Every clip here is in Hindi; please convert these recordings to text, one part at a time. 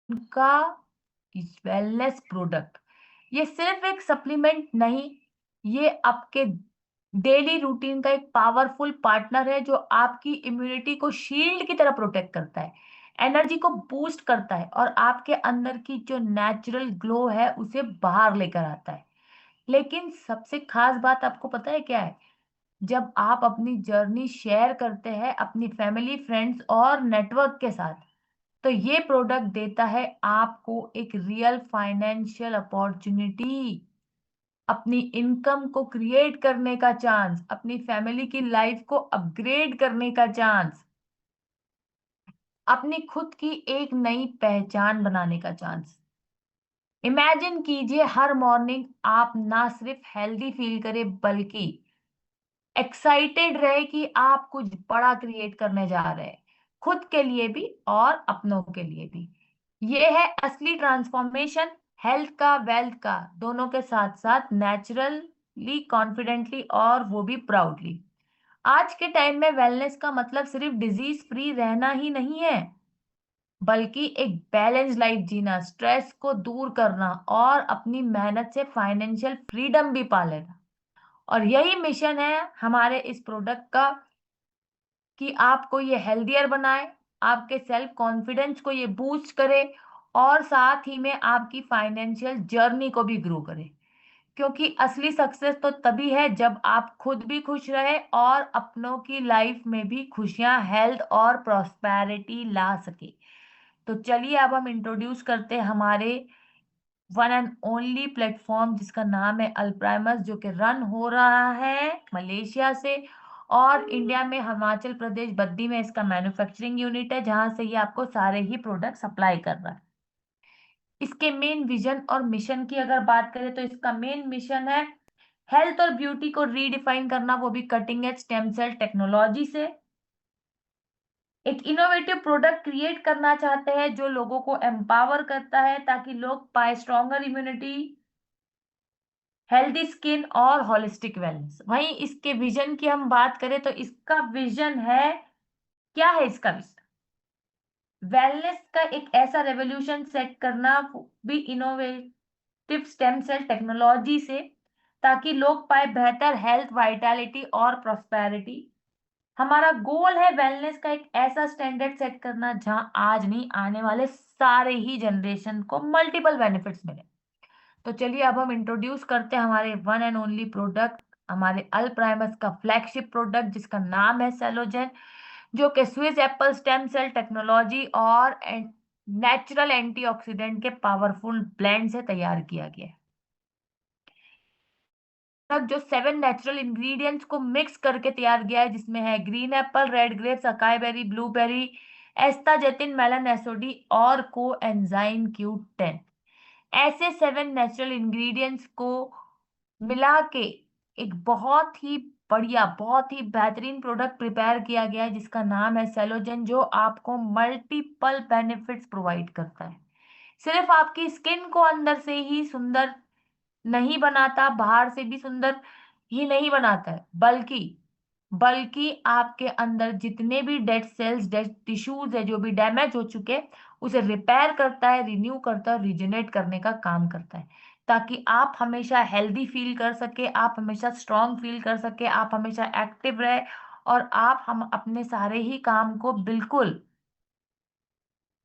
का वेलनेस प्रोडक्ट, ये सिर्फ एक सप्लीमेंट नहीं, ये आपके डेली रूटीन का एक पावरफुल पार्टनर है जो आपकी इम्यूनिटी को शील्ड की तरह प्रोटेक्ट करता है, एनर्जी को बूस्ट करता है और आपके अंदर की जो नेचुरल ग्लो है उसे बाहर लेकर आता है। लेकिन सबसे खास बात आपको पता है क्या है? जब आप अपनी जर्नी शेयर करते हैं अपनी फैमिली, फ्रेंड्स और नेटवर्क के साथ, तो ये प्रोडक्ट देता है आपको एक रियल फाइनेंशियल अपॉर्चुनिटी, अपनी इनकम को क्रिएट करने का चांस, अपनी फैमिली की लाइफ को अपग्रेड करने का चांस, अपनी खुद की एक नई पहचान बनाने का चांस। इमेजिन कीजिए हर मॉर्निंग आप ना सिर्फ हेल्दी फील करें बल्कि एक्साइटेड रहे कि आप कुछ बड़ा क्रिएट करने जा रहे हैं, खुद के लिए भी और अपनों के लिए भी। ये है असली ट्रांसफॉर्मेशन, हेल्थ का, वेल्थ का, दोनों के साथ साथ नेचुरली, कॉन्फिडेंटली और वो भी प्राउडली। आज के टाइम में वेलनेस का मतलब सिर्फ डिजीज फ्री रहना ही नहीं है, बल्कि एक बैलेंस लाइफ जीना, स्ट्रेस को दूर करना और अपनी मेहनत से फाइनेंशियल फ्रीडम भी पा लेना। और यही मिशन है हमारे इस प्रोडक्ट का कि आपको ये हेल्दियर बनाए, आपके सेल्फ कॉन्फिडेंस को ये बूस्ट करे और साथ ही में आपकी फाइनेंशियल जर्नी को भी ग्रो करे। क्योंकि असली सक्सेस तो तभी है जब आप खुद भी खुश रहे और अपनों की लाइफ में भी खुशियां, हेल्थ और प्रॉस्पेरिटी ला सके। तो चलिए अब हम इंट्रोड्यूस करते हैं हमारे वन एंड ओनली प्लेटफॉर्म जिसका नाम है अल्प्राइमस, जो कि रन हो रहा है मलेशिया से और इंडिया में हिमाचल प्रदेश बद्दी में इसका मैन्युफैक्चरिंग यूनिट है जहां से ये आपको सारे ही प्रोडक्ट सप्लाई कर रहा है। इसके मेन विजन और मिशन की अगर बात करें तो इसका मेन मिशन है हेल्थ और ब्यूटी को रीडिफाइन करना, वो भी cutting edge stem cell technology से। एक इनोवेटिव प्रोडक्ट क्रिएट करना चाहते हैं जो लोगों को एम्पावर करता है ताकि लोग पाए स्ट्रॉन्गर इम्यूनिटी, हेल्दी स्किन और होलिस्टिक वेलनेस। वहीं इसके विजन की हम बात करें तो इसका विजन है, क्या है इसका विजन? वेलनेस का एक ऐसा रेवोल्यूशन सेट करना, वो भी इनोवेटिव स्टेम सेल टेक्नोलॉजी से, ताकि लोग पाए बेहतर हेल्थ, वाइटैलिटी और प्रॉस्पेरिटी। हमारा गोल है वेलनेस का एक ऐसा स्टैंडर्ड सेट करना जहां आज नहीं, आने वाले सारे ही जनरेशन को मल्टीपल बेनिफिट्स मिले। तो चलिए अब हम इंट्रोड्यूस करते हैं हमारे वन एंड ओनली प्रोडक्ट, हमारे अल प्राइमस का फ्लैगशिप प्रोडक्ट जिसका नाम है सेलोजेन, जो कि Swiss apple stem cell technology और नेचुरल एंटीऑक्सीडेंट के पावरफुल ब्लेंड से तैयार किया गया है। जो 7 नेचुरल इंग्रेडिएंट्स को मिक्स करके तैयार किया है, जिसमें है green apple, red grapes, acai berry, blueberry, astaxanthin, melon SOD और को एंजाइम Q10। ऐसे 7 नेचुरल इंग्रेडिएंट्स को मिला के एक बहुत ही बढ़िया, बहुत ही बेहतरीन प्रोडक्ट प्रिपेयर किया गया है जिसका नाम है सेलोजन, जो आपको मल्टीपल बेनिफिट्स प्रोवाइड करता है। सिर्फ आपकी स्किन को अंदर से ही सुंदर नहीं बनाता, बाहर से भी सुंदर ही नहीं बनाता है, बल्कि बल्कि आपके अंदर जितने भी डेड सेल्स, डेड टिश्यूज है, जो भी डैमेज हो चुके हैं, उसे रिपेयर करता है, रिन्यू करता है, रिजेनरेट करने का काम करता है, ताकि आप हमेशा हेल्दी फील कर सके, आप हमेशा स्ट्रांग फील कर सके, आप हमेशा एक्टिव रहे और आप हम अपने सारे ही काम को बिल्कुल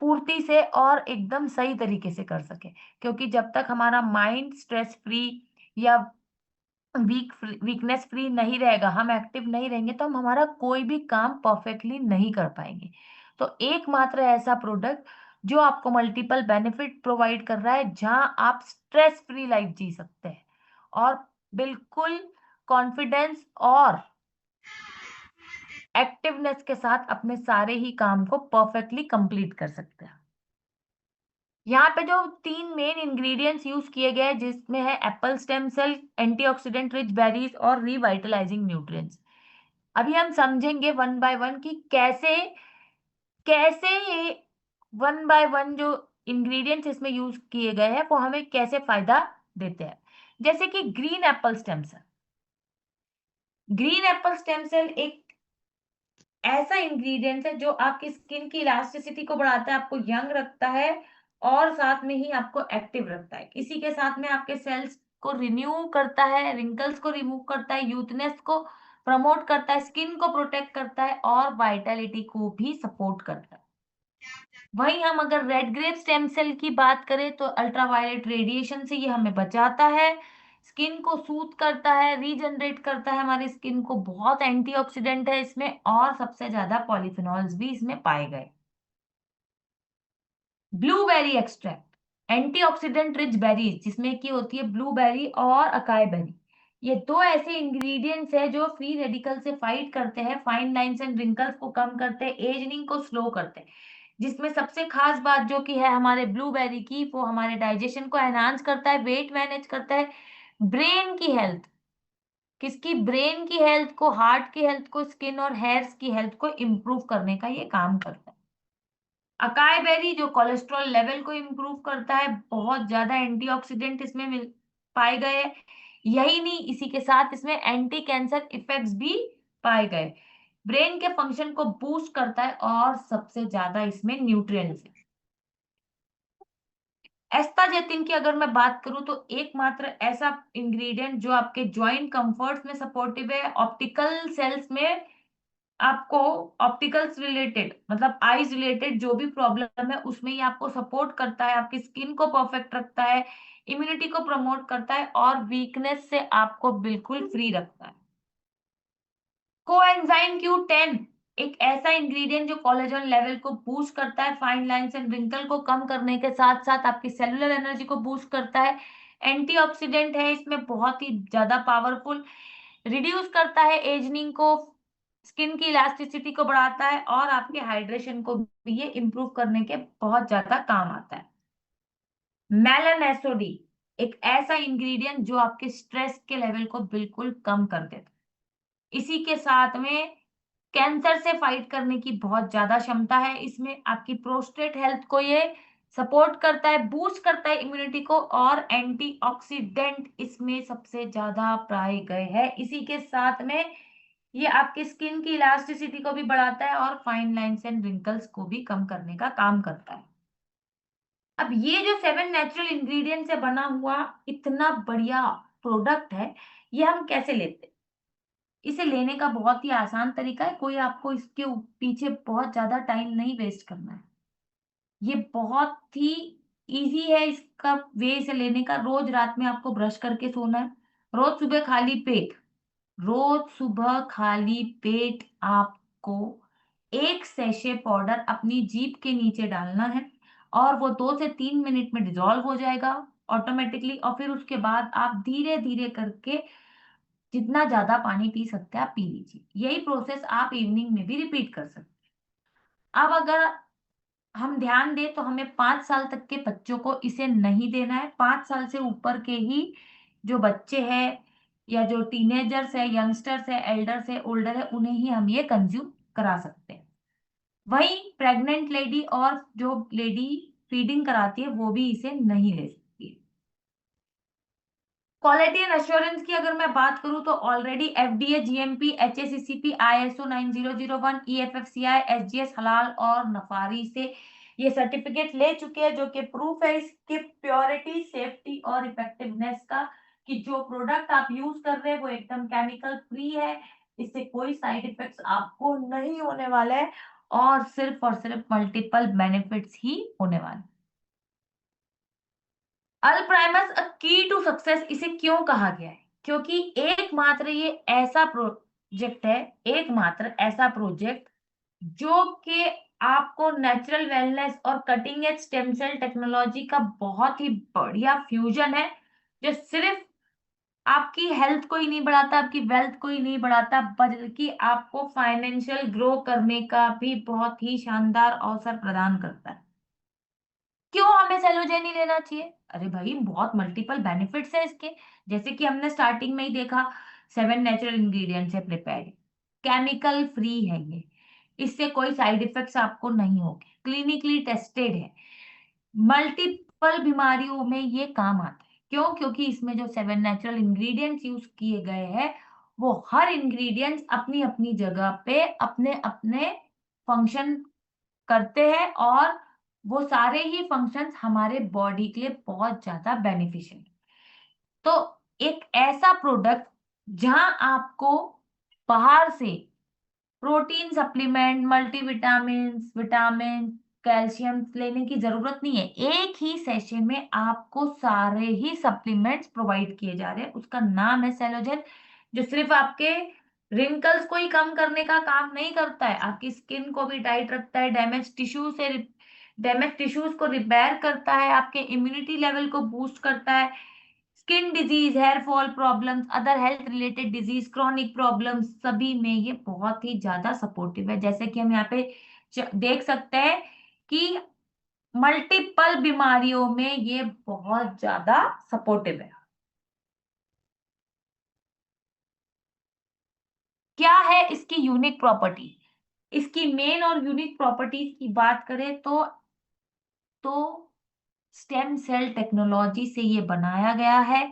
पूर्ति से और एकदम सही तरीके से कर सके। क्योंकि जब तक हमारा माइंड स्ट्रेस फ्री या वीकनेस फ्री नहीं रहेगा, हम एक्टिव नहीं रहेंगे, तो हम हमारा कोई भी काम परफेक्टली नहीं कर पाएंगे। तो एकमात्र ऐसा प्रोडक्ट जो आपको मल्टीपल बेनिफिट प्रोवाइड कर रहा है, जहां आप स्ट्रेस फ्री लाइफ जी सकते हैं और बिल्कुल कॉन्फिडेंस और एक्टिवनेस के साथ अपने सारे ही काम को परफेक्टली कंप्लीट कर सकते हैं। यहाँ पे जो 3 मेन इंग्रेडिएंट्स यूज किए गए हैं, जिसमें है apple stem cell, antioxidant rich berries और रिवाइटलाइजिंग न्यूट्रिएंट्स। अभी हम समझेंगे वन बाय वन कि कैसे कैसे ये वन बाय वन जो इंग्रेडिएंट्स इसमें यूज किए गए हैं वो हमें कैसे फायदा देते हैं। जैसे कि green apple stem cell. Green apple stem cell एक ऐसा इंग्रेडिएंट है जो आपकी स्किन की इलास्टिसिटी को बढ़ाता है, आपको यंग रखता है और साथ में ही आपको एक्टिव रखता है। इसी के साथ में आपके सेल्स को रिन्यू करता है, रिंकल्स को रिमूव करता है, यूथनेस को प्रमोट करता है, स्किन को प्रोटेक्ट करता है और वाइटलिटी को भी सपोर्ट करता है। वहीं हम अगर रेड ग्रेप स्टेम सेल की बात करें तो अल्ट्रावायलेट रेडिएशन से ये हमें बचाता है, स्किन को सूथ करता है, रीजनरेट करता है हमारी स्किन को, बहुत एंटीऑक्सीडेंट है इसमें और सबसे ज्यादा पॉलीफिनॉल्स भी इसमें पाए गए। Blueberry extract antioxidant rich berries जिसमें की होती है ब्लूबेरी और अकाई बेरी। ये दो ऐसे इंग्रेडिएंट्स है जो फ्री रेडिकल से फाइट करते हैं, फाइन लाइंस एंड रिंकल्स को कम करते हैं, एजिंग को स्लो करते हैं। जिसमें सबसे खास बात जो कि है हमारे ब्लूबेरी की, वो हमारे डाइजेशन को एनहांस करता है, वेट मैनेज करता है, ब्रेन की हेल्थ, किसकी, ब्रेन की हेल्थ को, हार्ट की हेल्थ को, स्किन और हेयर्स की हेल्थ को इंप्रूव करने का ये काम करता है। अकाई बेरी जो कोलेस्ट्रॉल लेवल को इंप्रूव करता है, बहुत ज्यादा एंटीऑक्सीडेंट इसमें मिल पाए गए। यही नहीं, इसी के साथ इसमें एंटी कैंसर इफेक्ट्स भी पाए गए, ब्रेन के फंक्शन को बूस्ट करता है और सबसे ज्यादा इसमें न्यूट्रिएंट्स है। एस्टाजेटिन की अगर मैं बात करूं तो एकमात्र ऐसा इंग्रेडिएंट जो आपके जॉइंट कंफर्ट्स में सपोर्टिव है, ऑप्टिकल सेल्स में आपको ऑप्टिकल्स रिलेटेड मतलब आईज रिलेटेड जो भी प्रॉब्लम है उसमें ये आपको सपोर्ट करता है, आपकी स्किन को परफेक्ट रखता है, इम्यूनिटी को प्रमोट करता है और वीकनेस से आपको बिल्कुल फ्री रखता है। कोएंजाइम Q10 एक ऐसा इंग्रेडिएंट जो कोलेजन लेवल को बूस्ट करता है, फाइन लाइंस एंड रिंकल को कम करने के साथ साथ आपकी सेलुलर एनर्जी को बूस्ट करता है, एंटीऑक्सीडेंट है इसमें बहुत ही ज्यादा पावरफुल, रिड्यूस करता है एजनिंग को, स्किन की इलास्टिसिटी को बढ़ाता है और आपके हाइड्रेशन को भी ये इंप्रूव करने के बहुत ज्यादा काम आता है। मेलानेसोडी एक ऐसा इंग्रेडिएंट जो आपके स्ट्रेस के लेवल को बिल्कुल कम कर देता है। इसी के साथ में कैंसर से फाइट करने की बहुत ज्यादा क्षमता है इसमें, आपकी प्रोस्टेट हेल्थ को ये सपोर्ट करता है, बूस्ट करता है इम्यूनिटी को और एंटीऑक्सीडेंट इसमें सबसे ज्यादा पाए गए हैं। इसी के साथ में ये आपकी स्किन की इलास्टिसिटी को भी बढ़ाता है और फाइन लाइंस एंड रिंकल्स को भी कम करने का काम करता है। अब ये जो 7 नेचुरल इंग्रेडिएंट से बना हुआ इतना बढ़िया प्रोडक्ट है, ये हम कैसे लेते हैं? इसे लेने का बहुत ही आसान तरीका है, कोई आपको इसके पीछे बहुत ज्यादा टाइम नहीं वेस्ट करना है। ये बहुत ही इजी है इसका वे इसे लेने का। रोज रात में आपको ब्रश करके सोना है, रोज सुबह खाली पेट, रोज सुबह खाली पेट आपको एक सैशे पाउडर अपनी जीभ के नीचे डालना है और वो 2 से 3 मिनट में डिजॉल्व हो जाएगा ऑटोमेटिकली। और फिर उसके बाद आप धीरे धीरे करके जितना ज्यादा पानी पी सकते हैं आप पी लीजिए। यही प्रोसेस आप इवनिंग में भी रिपीट कर सकते हैं। अब अगर हम ध्यान दें तो हमें 5 साल तक के बच्चों को इसे नहीं देना है। 5 साल से ऊपर के ही जो बच्चे हैं या जो टीनेजर्स है, यंगस्टर्स है, एल्डर्स है, ओल्डर है, उन्हें ही हम ये कंज्यूम करा सकते हैं। वहीं प्रेग्नेंट लेडी और जो लेडी फीडिंग कराती है वो भी इसे नहीं ले सकती है। क्वालिटी एंड एश्योरेंस की अगर मैं बात करूं तो already FDA, GMP, HACCP, ISO 9001, EFFCI, SGS, हलाल और नफारी से ये सर्टिफिकेट ले चुके हैं, जो कि प्रूफ है इसके प्योरिटी, सेफ्टी और इफेक्टिवनेस का, कि जो प्रोडक्ट आप यूज कर रहे हैं वो एकदम केमिकल फ्री है, इससे कोई साइड इफेक्ट्स आपको नहीं होने वाला है और सिर्फ मल्टीपल बेनिफिट्स ही होने वाले हैं। अल्प्राइमस अ की टू सक्सेस इसे क्यों कहा गया है? क्योंकि एकमात्र ये ऐसा प्रोजेक्ट है, एकमात्र ऐसा प्रोजेक्ट जो कि आपको नेचुरल वेलनेस और cutting edge stem cell technology का बहुत ही बढ़िया फ्यूजन है, जो सिर्फ आपकी हेल्थ को ही नहीं बढ़ाता, आपकी वेल्थ को ही नहीं बढ़ाता, बल्कि आपको फाइनेंशियल ग्रो करने का भी बहुत ही शानदार अवसर प्रदान करता है। क्यों हमें सेलोजेनी लेना चाहिए? अरे भाई बहुत मल्टीपल बेनिफिट्स है इसके। जैसे कि हमने स्टार्टिंग में ही देखा, 7 नेचुरल इंग्रेडिएंट्स है प्रिपेयर्ड, केमिकल फ्री है ये, इससे कोई साइड इफेक्ट्स आपको नहीं होंगे, क्लिनिकली टेस्टेड है, मल्टीपल बीमारियों में ये काम आता है। क्यों? क्योंकि इसमें जो 7 नेचुरल इंग्रेडिएंट्स यूज किए गए हैं वो हर इंग्रेडिएंट्स अपनी अपनी जगह पे अपने अपने फंक्शन करते हैं और वो सारे ही फंक्शंस हमारे बॉडी के लिए बहुत ज्यादा बेनिफिशियल। तो एक ऐसा प्रोडक्ट जहां आपको बाहर से protein supplement, multivitamin, vitamin, calcium लेने की जरूरत नहीं है। एक ही सेशन में आपको सारे ही सप्लीमेंट्स प्रोवाइड किए जा रहे हैं। उसका नाम है सेलोजन, जो सिर्फ आपके रिंकल्स को ही कम करने का काम नहीं करता है, आपकी स्किन को भी टाइट रखता है, डैमेज टिश्यूज को रिपेयर करता है, आपके इम्यूनिटी लेवल को बूस्ट करता है, skin disease, hair fall problems, other health related disease, chronic problems, सभी में ये बहुत ही ज्यादा सपोर्टिव है। जैसे कि हम यहाँ पे देख सकते हैं कि मल्टीपल बीमारियों में ये बहुत ज्यादा सपोर्टिव है। क्या है इसकी यूनिक प्रॉपर्टी? इसकी मेन और यूनिक प्रॉपर्टीज की बात करें तो स्टेम सेल टेक्नोलॉजी से ये बनाया गया है,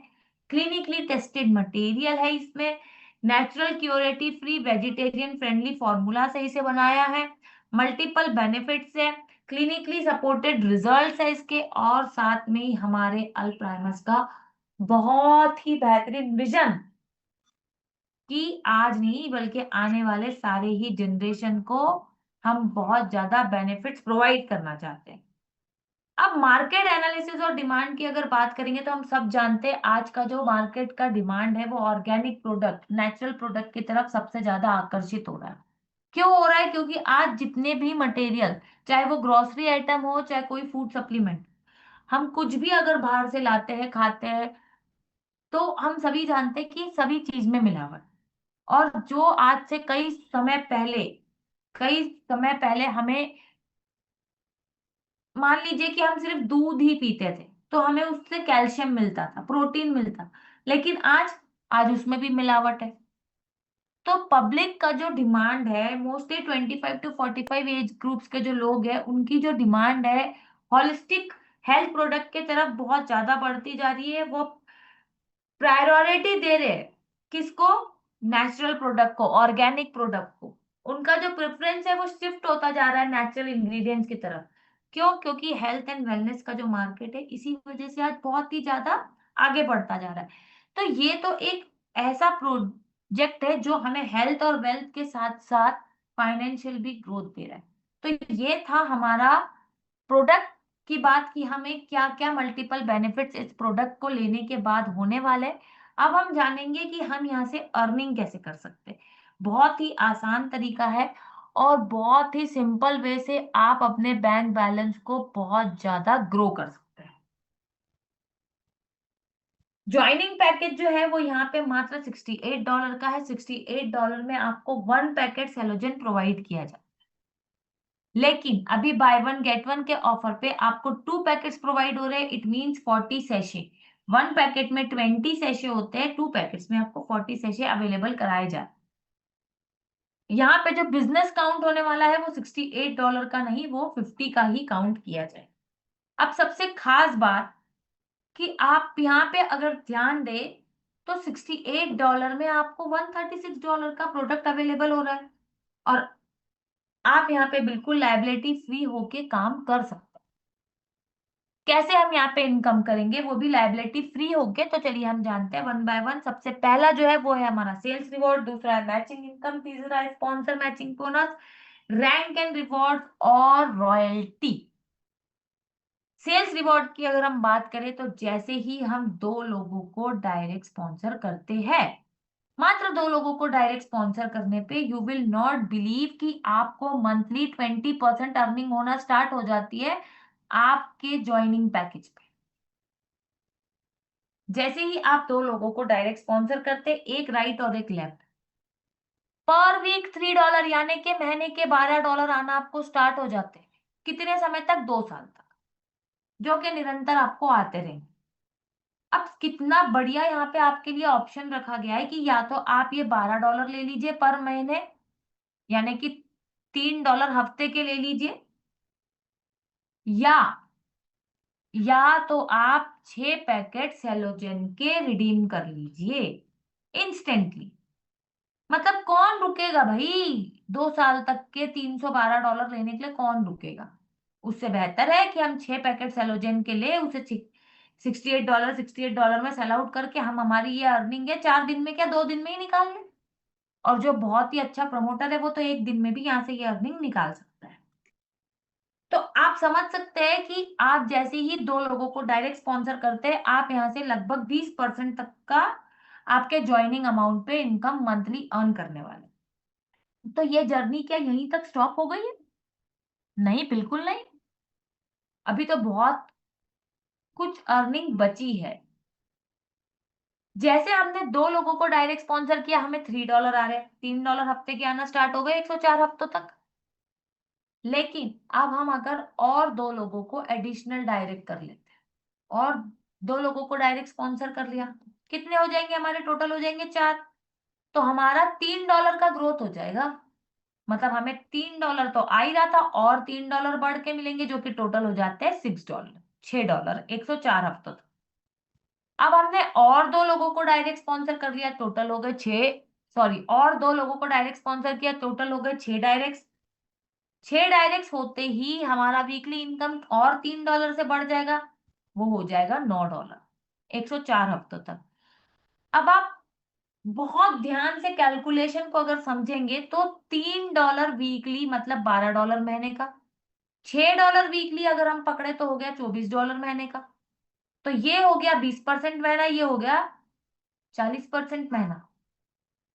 क्लिनिकली टेस्टेड मटेरियल है इसमें, natural curative free vegetarian friendly formula से इसे बनाया है, मल्टीपल बेनिफिट्स है, क्लिनिकली सपोर्टेड रिजल्ट्स है इसके, और साथ में ही हमारे अल्जाइमर्स का बहुत ही बेहतरीन विजन कि आज नहीं बल्कि आने वाले सारे ही जनरेशन को हम बहुत ज्यादा बेनिफिट्स प्रोवाइड करना चाहते हैं। अब मार्केट एनालिसिस और डिमांड की अगर बात करेंगे तो हम सब जानते हैं आज का जो मार्केट का डिमांड है वो ऑर्गेनिक प्रोडक्ट, नेचुरल प्रोडक्ट की तरफ सबसे ज्यादा आकर्षित हो रहा है। क्यों हो रहा है? क्योंकि आज जितने भी मटेरियल, चाहे वो ग्रोसरी आइटम हो चाहे कोई फूड सप्लीमेंट, हम कुछ भी अगर बाहर से लाते हैं खाते हैं तो हम सभी जानते हैं कि सभी चीज में मिलावट। और जो आज से कई समय पहले हमें, मान लीजिए कि हम सिर्फ दूध ही पीते थे तो हमें उससे कैल्शियम मिलता था, प्रोटीन मिलता, लेकिन आज उसमें भी मिलावट है। तो पब्लिक का जो डिमांड है, मोस्टली 25 to 45 एज ग्रुप्स के जो लोग हैं, उनकी जो डिमांड है होलिस्टिक हेल्थ प्रोडक्ट के तरफ बहुत ज्यादा बढ़ती जा रही है। वो प्रायोरिटी दे रहे हैं किसको? नेचुरल प्रोडक्ट को, ऑर्गेनिक प्रोडक्ट को। उनका जो प्रेफरेंस है वो शिफ्ट होता जा रहा है नेचुरल इंग्रेडिएंट्स की तरफ। क्यों? क्योंकि हेल्थ एंड वेलनेस का जो मार्केट है इसी वजह से आज बहुत ही ज्यादा आगे बढ़ता जा रहा है। तो ये तो एक ऐसा प्रोजेक्ट है जो हमें हेल्थ और वेल्थ के साथ साथ फाइनेंशियल भी ग्रोथ दे रहा है। तो ये था हमारा प्रोडक्ट की बात कि हमें क्या क्या मल्टीपल बेनिफिट्स इस प्रोडक्ट को लेने के बाद होने वाले। अब हम जानेंगे कि हम यहाँ से अर्निंग कैसे कर सकते हैं। बहुत ही आसान तरीका है और बहुत ही सिंपल वे से आप अपने बैंक बैलेंस को बहुत ज्यादा ग्रो कर सकते हैं। ज्वाइनिंग पैकेज जो है वो यहाँ पे मात्र $68 का है। $68 में आपको 1 पैकेट सेलोजन प्रोवाइड किया जाए, लेकिन अभी बाय वन गेट वन के ऑफर पे आपको 2 पैकेट्स प्रोवाइड हो रहे हैं। It means 40 sachet. 1 पैकेट में 20 सैशे होते हैं, 2 पैकेट्स में आपको 40 सैशे अवेलेबल कराए जाए। यहाँ पे जो बिजनेस काउंट होने वाला है वो $68 का नहीं, वो 50 का ही काउंट किया जाए। अब सबसे खास बात कि आप यहाँ पे अगर ध्यान दें तो $68 में आपको $136 का प्रोडक्ट अवेलेबल हो रहा है, और आप यहाँ पे बिल्कुल लायबिलिटी फ्री होके काम कर सकते हैं। कैसे हम यहाँ पे इनकम करेंगे वो भी लायबिलिटी फ्री होके? तो चलिए हम जानते हैं वन बाय वन। सबसे पहला जो है वो है हमारा सेल्स रिवॉर्ड, दूसरा है मैचिंग इनकम, तीसरा है sponsor matching bonus, rank and reward और रॉयल्टी। सेल्स रिवॉर्ड की अगर हम बात करें तो जैसे ही हम 2 लोगों को डायरेक्ट स्पॉन्सर करते हैं, मात्र 2 लोगों को डायरेक्ट स्पॉन्सर करने पे यू विल नॉट बिलीव कि आपको मंथली 20% अर्निंग होना स्टार्ट हो जाती है आपके ज्वाइनिंग पैकेज पे। जैसे ही आप 2 लोगों को डायरेक्ट स्पॉन्सर करते, एक राइट और एक लेफ्ट, पर वीक $3 यानी कि महीने के $12 आना आपको स्टार्ट हो जाते हैं। कितने समय तक? 2 साल तक, जो कि निरंतर आपको आते रहेंगे। अब कितना बढ़िया यहाँ पे आपके लिए ऑप्शन रखा गया है कि या तो आप ये $12 ले लीजिए पर महीने, यानी कि $3 हफ्ते के ले लीजिए, या तो आप 6 पैकेट सेलोजन के रिडीम कर लीजिए इंस्टेंटली। मतलब कौन रुकेगा भाई? 2 साल तक के $312 लेने के लिए कौन रुकेगा? उससे बेहतर है कि हम 6 पैकेट सेलोजेन के लिए उसे $68 में सेल आउट करके हम हमारी ये अर्निंग है 4 दिन में क्या 2 दिन में ही निकाल लें। और जो बहुत ही अच्छा प्रमोटर है वो तो 1 दिन में भी यहाँ से ये अर्निंग निकाल सकता है। तो आप समझ सकते हैं कि आप जैसे ही 2 लोगों को डायरेक्ट स्पॉन्सर करते हैं, आप यहाँ से लगभग 20% तक का आपके ज्वाइनिंग अमाउंट पे इनकम मंथली अर्न करने वाले। तो ये जर्नी क्या यहीं तक स्टॉप हो गई है? नहीं, बिल्कुल नहीं। अभी तो बहुत कुछ अर्निंग बची है। जैसे हमने 2 लोगों को डायरेक्ट स्पॉन्सर किया, हमें $3 आ रहे हैं, $3 हफ्ते के आना स्टार्ट हो गए 104 हफ्तों तक। लेकिन अब हम अगर और 2 लोगों को एडिशनल डायरेक्ट कर लेते हैं और 2 लोगों को डायरेक्ट स्पॉन्सर कर लिया, कितने हो जाएंगे? हमारे टोटल हो जाएंगे 4। तो हमारा $3 का ग्रोथ हो जाएगा। मतलब हमें $3 तो आ ही रहा था और $3 बढ़ के मिलेंगे, जो कि टोटल हो जाते हैं $6, $6 104 हफ्तों तक। अब हमने और 2 लोगों को डायरेक्ट स्पॉन्सर कर लिया, टोटल हो गए 6। सॉरी, और 2 लोगों को डायरेक्ट स्पॉन्सर किया, टोटल हो गए 6 डायरेक्ट। 6 डायरेक्ट होते ही हमारा वीकली इनकम और $3 से बढ़ जाएगा, वो हो जाएगा $9 104 हफ्तों तक। अब आप बहुत ध्यान से कैलकुलेशन को अगर समझेंगे तो $3 वीकली मतलब $12 महीने का। $6 वीकली अगर हम पकड़े तो हो गया $24 महीने का। तो ये हो गया 20% महीना, ये हो गया 40% महीना,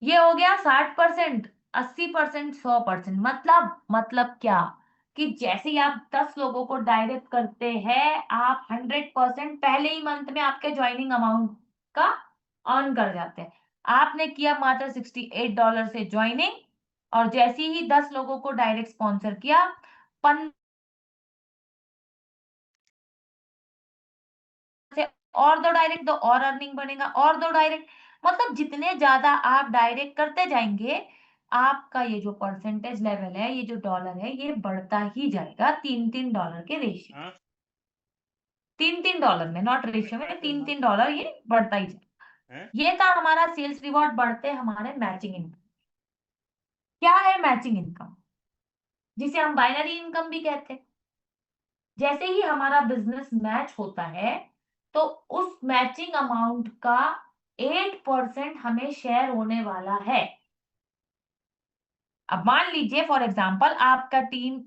ये हो गया 60%, 80%, 100%। मतलब क्या कि जैसे ही आप 10 लोगों को डायरेक्ट करते हैं, आप 100% पहले ही मंथ में आपके ज्वाइनिंग अमाउंट का अर्न कर जाते हैं। आपने किया मात्र $68 से ज्वाइनिंग, और जैसे ही 10 लोगों को डायरेक्ट स्पॉन्सर किया, 15 से और 2 डायरेक्ट, दो और अर्निंग बनेगा, और 2 डायरेक्ट। मतलब जितने ज्यादा आप डायरेक्ट करते जाएंगे, आपका ये जो परसेंटेज लेवल है, ये जो डॉलर है, ये बढ़ता ही जाएगा। $3-3 के रेशियो, $3-3 में, नॉट रेशियो में, $3-3 ये बढ़ता ही जाएगा। ये था हमारा सेल्स रिवॉर्ड बढ़ते हमारे मैचिंग इनकम। क्या है मैचिंग इनकम? जिसे हम बाइनरी इनकम भी कहते हैं। जैसे ही हमारा बिजनेस मैच होता है, तो उस मैचिंग अमाउंट का 8% हमें शेयर होने वाला है। अब मान लीजिए फॉर एग्जांपल आपका टीम,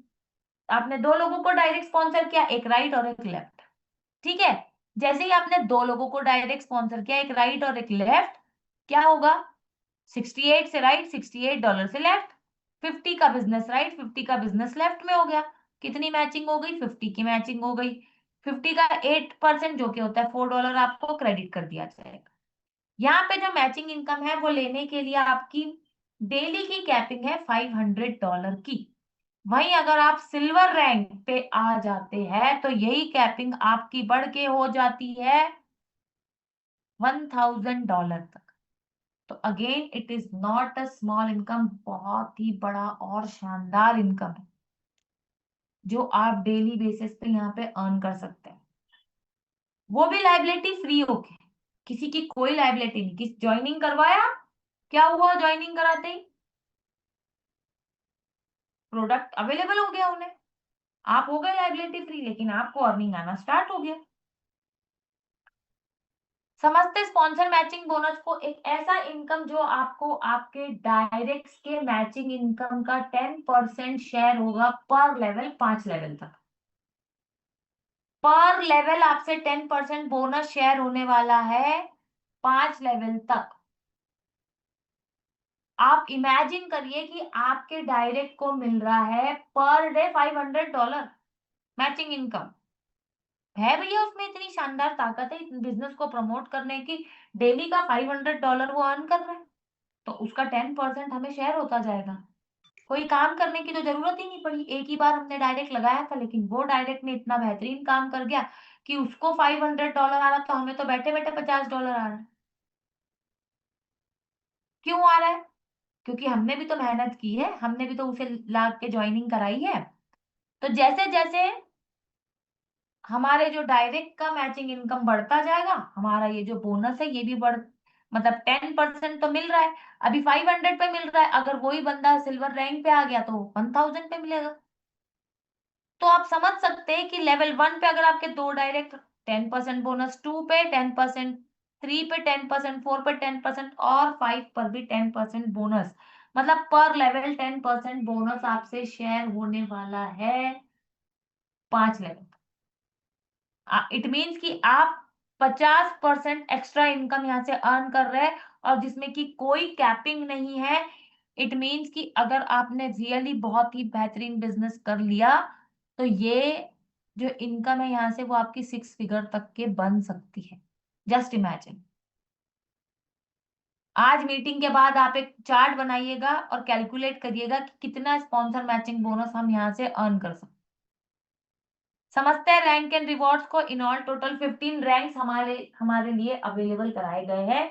आपने 2 लोगों को डायरेक्ट स्पॉन्सर किया, एक राइट और एक लेफ्ट। ठीक है, जैसे ही आपने 2 लोगों को डायरेक्ट स्पॉन्सर किया, एक राइट और एक लेफ्ट, क्या होगा? 68 से राइट, $68 से लेफ्ट, 50 का बिजनेस राइट, 50 का बिजनेस लेफ्ट में हो गया। कितनी मैचिंग हो गई? 50 की मैचिंग हो गई। 50 का 8% जो कि होता है $4, आपको क्रेडिट कर दिया जाएगा। यहाँ पे जो मैचिंग इनकम है वो लेने के लिए आपकी डेली की कैपिंग है $500 की। वहीं अगर आप सिल्वर रैंक पे आ जाते हैं तो यही कैपिंग आपकी बढ़ के हो जाती है $1000 तक। तो again it is not a small income, बहुत ही बड़ा और शानदार इनकम है जो आप डेली बेसिस पे यहाँ पे अर्न कर सकते हैं, वो भी लाइबिलिटी फ्री होके। किसी की कोई लाइबिलिटी नहीं। किस ज्वाइनिंग करवाया, क्या हुआ? ज्वाइनिंग कराते ही प्रोडक्ट अवेलेबल हो गया उन्हें, आप हो गए लाइबिलिटी फ्री, लेकिन आपको अर्निंग आना स्टार्ट हो गया। समझते स्पॉन्सर मैचिंग बोनस को एक ऐसा इनकम जो आपको आपके डायरेक्ट के मैचिंग इनकम का 10% शेयर होगा पर लेवल, 5 लेवल तक। पर लेवल आपसे 10% बोनस शेयर होने वाला है 5 लेवल तक। आप इमेजिन करिए कि आपके डायरेक्ट को मिल रहा है पर डे $500 मैचिंग इनकम। है भैया उसमें इतनी शानदार ताकत है बिजनेस को प्रमोट करने की। डेली का $500 वो अर्न कर रहा है, तो उसका 10% हमें शेयर होता जाएगा। कोई काम करने की तो जरूरत ही नहीं पड़ी। एक ही बार हमने डायरेक्ट लगाया था, लेकिन वो डायरेक्ट ने इतना बेहतरीन काम कर गया कि उसको $500 आ रहा था, हमें तो बैठे बैठे $50 आ रहा है। क्यों आ रहा है? क्योंकि हमने भी तो मेहनत की है, हमने भी तो उसे ला के ज्वाइनिंग कराई है। तो जैसे जैसे हमारे जो डायरेक्ट का मैचिंग इनकम बढ़ता जाएगा, हमारा ये जो बोनस है ये भी बढ़, मतलब 10% तो मिल रहा है, अभी 500 पे मिल रहा है। अगर वही बंदा सिल्वर रैंक पे आ गया तो 1000 पे मिलेगा। तो आप समझ सकते हैं कि लेवल 1 पे अगर आपके 2 डायरेक्ट 10% बोनस, 2 पे 10%, 3 पे 10%, 4 पे 10% और 5 पर भी 10% बोनस, मतलब पर लेवल 10% बोनस आपसे शेयर होने वाला है 5 लेवल। इट मीन्स कि आप 50% एक्स्ट्रा इनकम यहाँ से अर्न कर रहे हैं और जिसमें कि कोई कैपिंग नहीं है। इट मीन्स कि अगर आपने रियली बहुत ही बेहतरीन बिजनेस कर लिया तो ये जो इनकम है यहाँ से वो आपकी 6 फिगर तक के बन सकती है। Just imagine. आज मीटिंग के बाद आप एक चार्ट बनाइएगा और कैलकुलेट करिएगा कि कितना स्पॉन्सर मैचिंग बोनस हम यहाँ से अर्न कर सकते। समझते हैं रैंक एंड रिवॉर्ड्स को। इन ऑल टोटल 15 रैंक्स हमारे लिए अवेलेबल कराए गए हैं,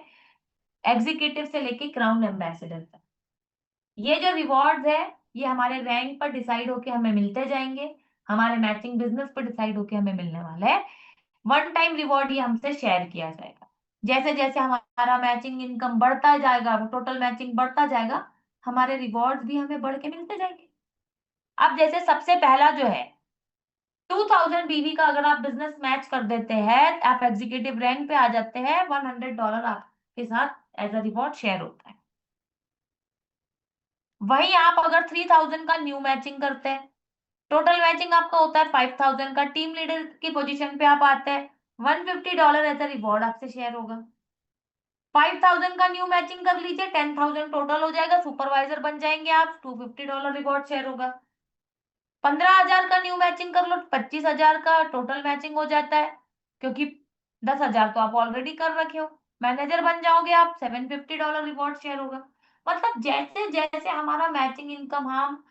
एग्जीक्यूटिव से लेके क्राउन एम्बेसडर तक। ये जो रिवॉर्ड्स है ये हमारे रैंक पर डिसाइड होके हमें मिलते जाएंगे, हमारे मैचिंग बिजनेस पर डिसाइड होके हमें मिलने वाला है। वन टाइम रिवॉर्ड ये हमसे शेयर किया जाएगा। जैसे जैसे हमारा मैचिंग इनकम बढ़ता जाएगा, टोटल मैचिंग बढ़ता जाएगा, हमारे रिवॉर्ड्स भी हमें बढ़ के मिलते जाएंगे। अब जैसे सबसे पहला जो है 2000 बीवी का अगर आप बिजनेस मैच कर देते हैं, आप एग्जीक्यूटिव रैंक पे आ जाते हैं, $100 आपके साथ एज अ रिवॉर्ड शेयर होता है। वही आप अगर 3000 का न्यू मैचिंग करते हैं, टोटल मैचिंग आपका होता है 5000 का, टीम लीडर की पोजीशन पे आप आते हैं, $150 एज अ रिवॉर्ड आपसे शेयर होगा। 5000 का न्यू मैचिंग कर लीजिए, 10,000 टोटल हो जाएगा, सुपरवाइजर बन जाएंगे आप, $250 रिवॉर्ड शेयर होगा। 15,000 का न्यू मैचिंग कर लो, 25,000 का टोटल मैचिंग हो जाता है, क्योंकि 10,000 तो आप ऑलरेडी कर रखे हो, मैनेजर बन जाओगे आप, $750 रिवॉर्ड शेयर होगा। मतलब जैसे जैसे हमारा मैचिंग इनकम, हम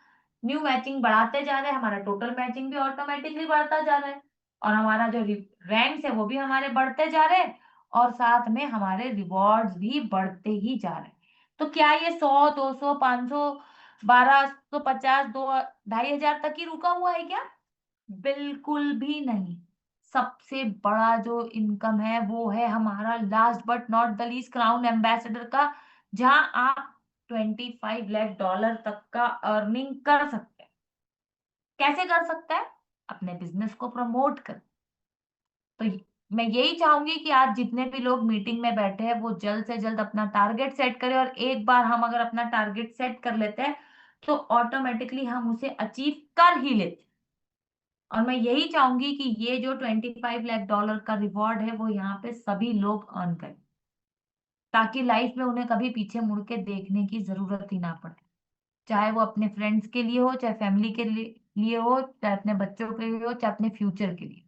न्यू मैचिंग बढ़ाते जा रहे हैं, हमारा टोटल मैचिंग भी ऑटोमेटिकली बढ़ता जा रहा है और हमारा जो रैंक्स है वो भी हमारे बढ़ते जा रहे हैं और साथ में हमारे रिवॉर्ड्स भी बढ़ते ही जा रहे हैं। तो क्या ये 100, 200, 500, 1250, 2,500 तक ही रुका हुआ है क्या? बिल्कुल भी नहीं। सबसे बड़ा जो इनकम है वो है हमारा last but not the least crown ambassador का, जहां आप $25 लाख तक का अर्निंग कर सकते हैं। कैसे कर सकते हैं? अपने बिजनेस को प्रमोट कर। तो मैं यही चाहूंगी कि आज जितने भी लोग मीटिंग में बैठे हैं वो जल्द से जल्द अपना टारगेट सेट करें, और एक बार हम अगर अपना टारगेट सेट कर लेते हैं तो ऑटोमेटिकली हम उसे अचीव कर ही लेते हैं। और मैं यही चाहूंगी कि ये जो $25 लाख का रिवॉर्ड है वो यहाँ पे सभी लोग अर्न करें, ताकि लाइफ में उन्हें कभी पीछे मुड़ के देखने की जरूरत ही ना पड़े। चाहे वो अपने फ्रेंड्स के लिए हो, चाहे फैमिली के लिए हो, चाहे अपने बच्चों के लिए हो, चाहे अपने फ्यूचर के लिए।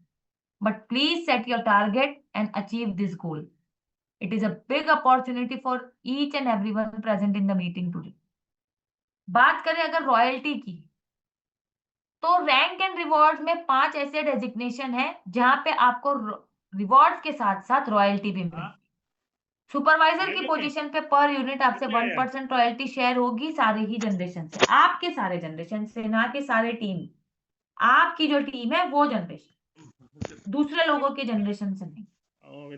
But please set your target and achieve this goal. It is a big opportunity for each and everyone present in the meeting today. बात करें अगर रॉयल्टी की, तो रैंक एंड रिवॉर्ड में 5 ऐसे डेजिग्नेशन है जहां पे आपको रिवॉर्ड के साथ साथ रॉयल्टी भी मिले। सुपरवाइजर की पोजीशन पे पर यूनिट आपसे 1% रॉयल्टी शेयर होगी, सारे ही जनरेशन से, आपके सारे जनरेशन से, ना कि सारे टीम। आपकी जो टीम है वो जनरेशन, दूसरे लोगों के जनरेशन से नहीं।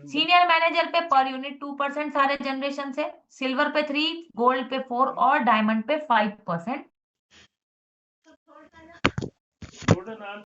सीनियर मैनेजर पे पर यूनिट 2% सारे जनरेशन से, सिल्वर पे 3, गोल्ड पे 4 और डायमंड पे 5%।